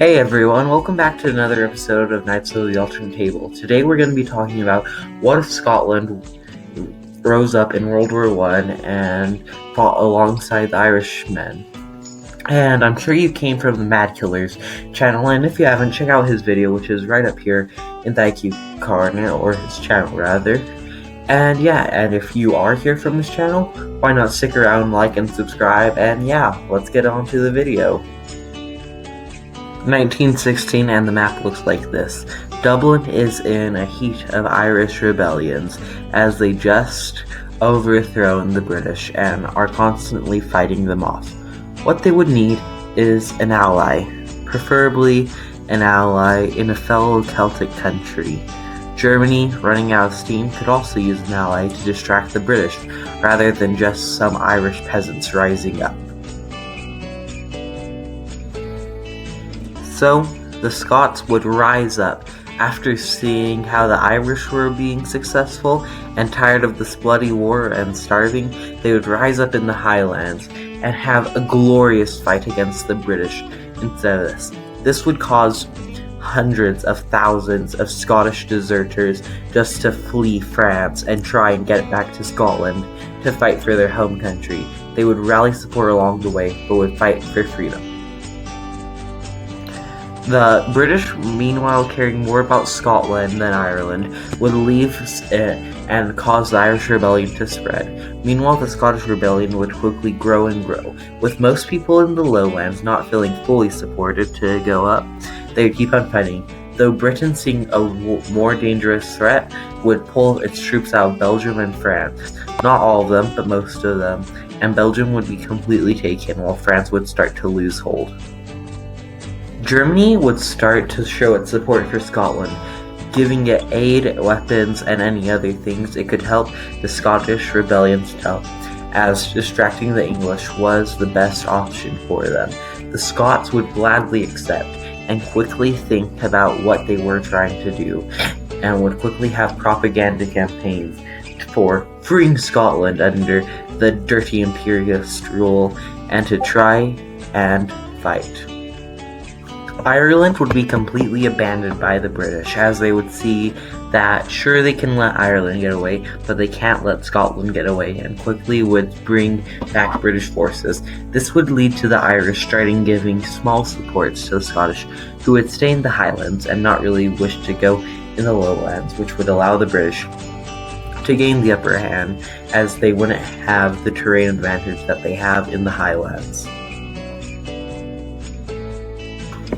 Hey everyone, welcome back to another episode of Knights of the Alternate Table. Today we're going to be talking about what if Scotland rose up in World War I and fought alongside the Irishmen. And I'm sure you came from the Mad Killers channel, and if you haven't, check out his video, which is right up here in the IQ card, or his channel rather. And if you are here from his channel, why not stick around, like, and subscribe, and let's get on to the video. 1916, and the map looks like this. Dublin is in a heat of Irish rebellions as they just overthrown the British and are constantly fighting them off. What they would need is an ally, preferably an ally in a fellow Celtic country. Germany, running out of steam, could also use an ally to distract the British, rather than just some Irish peasants rising up. So, the Scots would rise up after seeing how the Irish were being successful, and tired of this bloody war and starving. They would rise up in the Highlands and have a glorious fight against the British instead of this. This would cause hundreds of thousands of Scottish deserters just to flee France and try and get back to Scotland to fight for their home country. They would rally support along the way, but would fight for freedom. The British, meanwhile caring more about Scotland than Ireland, would leave and cause the Irish rebellion to spread. Meanwhile, the Scottish rebellion would quickly grow and grow. With most people in the lowlands not feeling fully supported to go up, they would keep on fighting. Though Britain, seeing a more dangerous threat, would pull its troops out of Belgium and France. Not all of them, but most of them, and Belgium would be completely taken while France would start to lose hold. Germany would start to show its support for Scotland, giving it aid, weapons, and any other things it could help the Scottish rebellion out, as distracting the English was the best option for them. The Scots would gladly accept and quickly think about what they were trying to do, and would quickly have propaganda campaigns for freeing Scotland under the dirty imperialist rule and to try and fight. Ireland would be completely abandoned by the British, as they would see that sure, they can let Ireland get away, but they can't let Scotland get away, and quickly would bring back British forces. This would lead to the Irish starting giving small supports to the Scottish, who would stay in the Highlands and not really wish to go in the lowlands, which would allow the British to gain the upper hand, as they wouldn't have the terrain advantage that they have in the Highlands.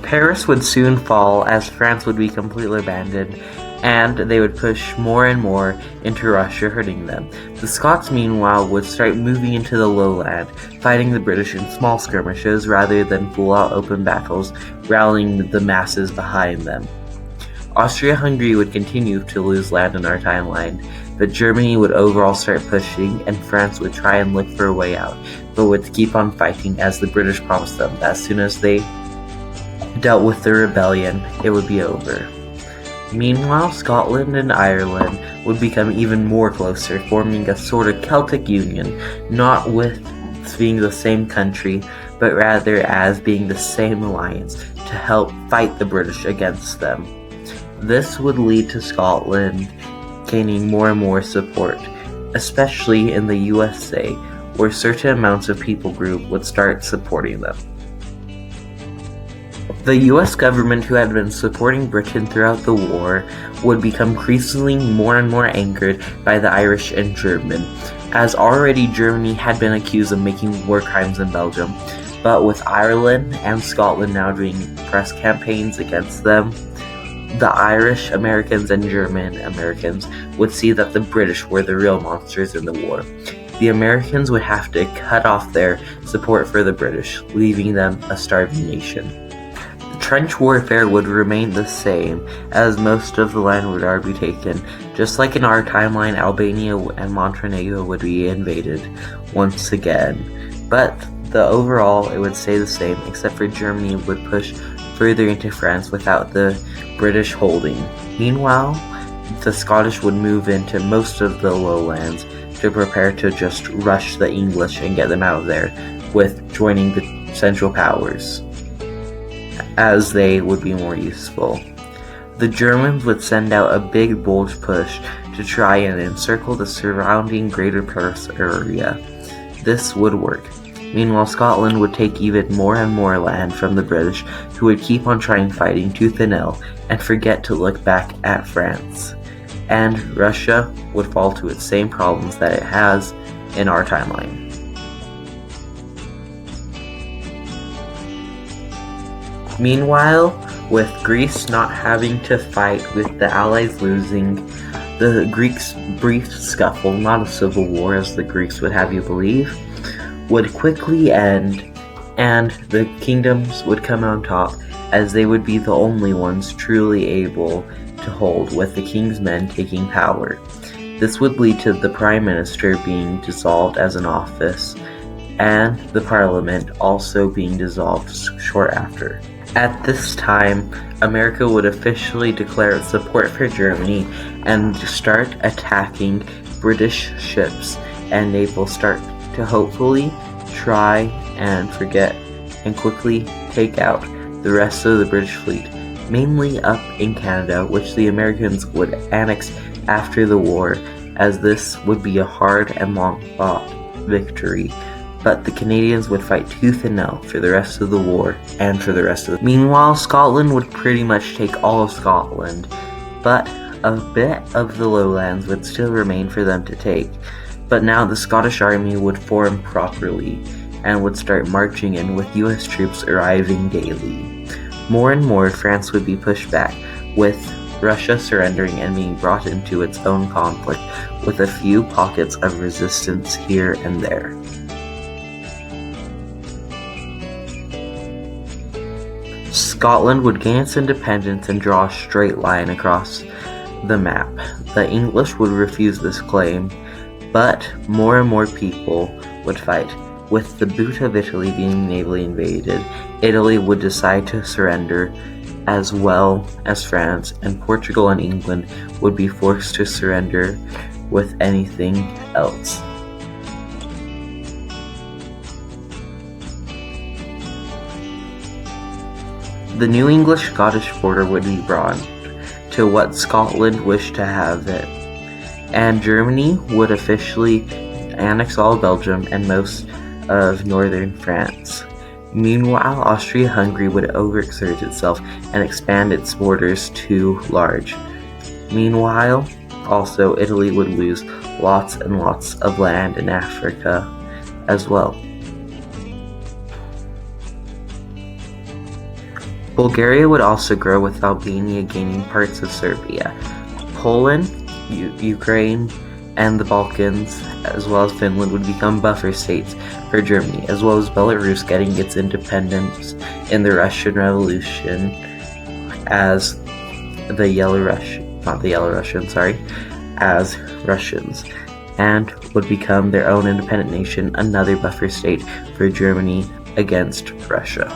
Paris would soon fall, as France would be completely abandoned, and they would push more and more into Russia, hurting them. The Scots, meanwhile, would start moving into the lowland, fighting the British in small skirmishes rather than full-out open battles, rallying the masses behind them. Austria-Hungary would continue to lose land in our timeline, but Germany would overall start pushing, and France would try and look for a way out, but would keep on fighting, as the British promised them that as soon as they dealt with the rebellion, it would be over. Meanwhile, Scotland and Ireland would become even more closer, forming a sort of Celtic union, not with being the same country, but rather as being the same alliance to help fight the British against them. This would lead to Scotland gaining more and more support, especially in the USA, where certain amounts of people group would start supporting them. The US government, who had been supporting Britain throughout the war, would become increasingly more and more angered by the Irish and German, as already Germany had been accused of making war crimes in Belgium, but with Ireland and Scotland now doing press campaigns against them, the Irish Americans and German Americans would see that the British were the real monsters in the war. The Americans would have to cut off their support for the British, leaving them a starving nation. Trench warfare would remain the same, as most of the land would already be taken. Just like in our timeline, Albania and Montenegro would be invaded once again. But overall, it would stay the same, except for Germany would push further into France without the British holding. Meanwhile, the Scottish would move into most of the lowlands to prepare to just rush the English and get them out of there, with joining the Central Powers. as they would be more useful. The Germans would send out a big bold push to try and encircle the surrounding Greater Paris area. This would work. Meanwhile, Scotland would take even more and more land from the British, who would keep on trying fighting tooth and nail and forget to look back at France. And Russia would fall to its same problems that it has in our timeline. Meanwhile, with Greece not having to fight with the Allies losing, the Greeks' brief scuffle, not a civil war as the Greeks would have you believe, would quickly end, and the kingdoms would come on top as they would be the only ones truly able to hold, with the king's men taking power. This would lead to the prime minister being dissolved as an office, and the parliament also being dissolved short after. At this time, America would officially declare its support for Germany and start attacking British ships, and they will start to hopefully try and forget and quickly take out the rest of the British fleet, mainly up in Canada, which the Americans would annex after the war, as this would be a hard and long-fought victory. But the Canadians would fight tooth and nail for the rest of the war and for the rest of the... Meanwhile, Scotland would pretty much take all of Scotland, but a bit of the lowlands would still remain for them to take. But now the Scottish army would form properly and would start marching in with US troops arriving daily. More and more, France would be pushed back, with Russia surrendering and being brought into its own conflict, with a few pockets of resistance here and there. Scotland would gain its independence and draw a straight line across the map. The English would refuse this claim, but more and more people would fight. With the boot of Italy being navally invaded, Italy would decide to surrender, as well as France, and Portugal and England would be forced to surrender with anything else. The new English-Scottish border would be brought to what Scotland wished to have it, and Germany would officially annex all of Belgium and most of northern France. Meanwhile, Austria-Hungary would overexert itself and expand its borders too large. Meanwhile, also Italy would lose lots and lots of land in Africa as well. Bulgaria would also grow, with Albania gaining parts of Serbia. Poland, Ukraine, and the Balkans, as well as Finland, would become buffer states for Germany, as well as Belarus getting its independence in the Russian Revolution as as Russians, and would become their own independent nation, another buffer state for Germany against Russia.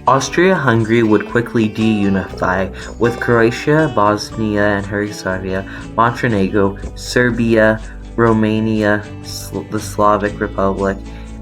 Austria-Hungary would quickly de-unify, with Croatia, Bosnia and Herzegovina, Montenegro, Serbia, Romania, the Slavic Republic,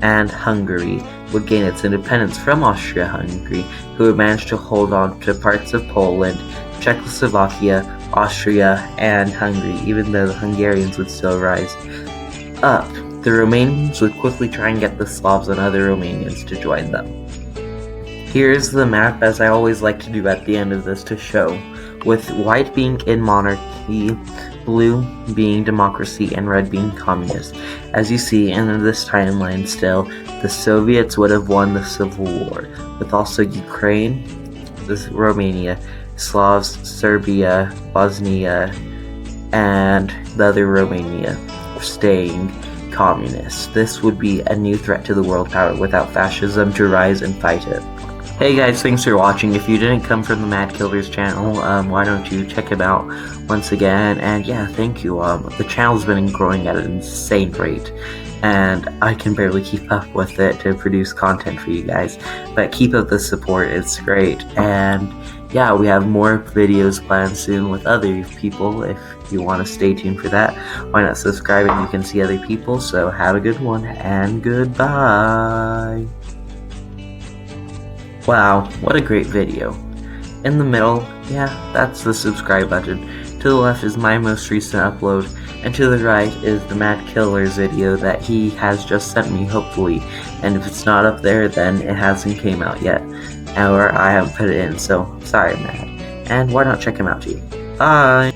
and Hungary would gain its independence from Austria-Hungary, who would manage to hold on to parts of Poland, Czechoslovakia, Austria, and Hungary, even though the Hungarians would still rise up. The Romanians would quickly try and get the Slavs and other Romanians to join them. Here's the map, as I always like to do at the end of this to show, with white being in monarchy, blue being democracy, and red being communist. As you see in this timeline still, the Soviets would have won the Civil War, with also Ukraine, Romania, Slavs, Serbia, Bosnia, and the other Romania staying communist. This would be a new threat to the world power without fascism to rise and fight it. Hey guys, thanks for watching. If you didn't come from the Mad Killers channel, why don't you check it out once again? And yeah, thank you. The channel's been growing at an insane rate, and I can barely keep up with it to produce content for you guys. But keep up the support, it's great. And yeah, we have more videos planned soon with other people. If you want to stay tuned for that, why not subscribe and you can see other people. So have a good one, and goodbye. Wow, what a great video. In the middle, yeah, that's the subscribe button. To the left is my most recent upload, and to the right is the Mad Killers video that he has just sent me, hopefully. And if it's not up there, then it hasn't came out yet, or I haven't put it in, so sorry, Mad. And why not check him out too? Bye!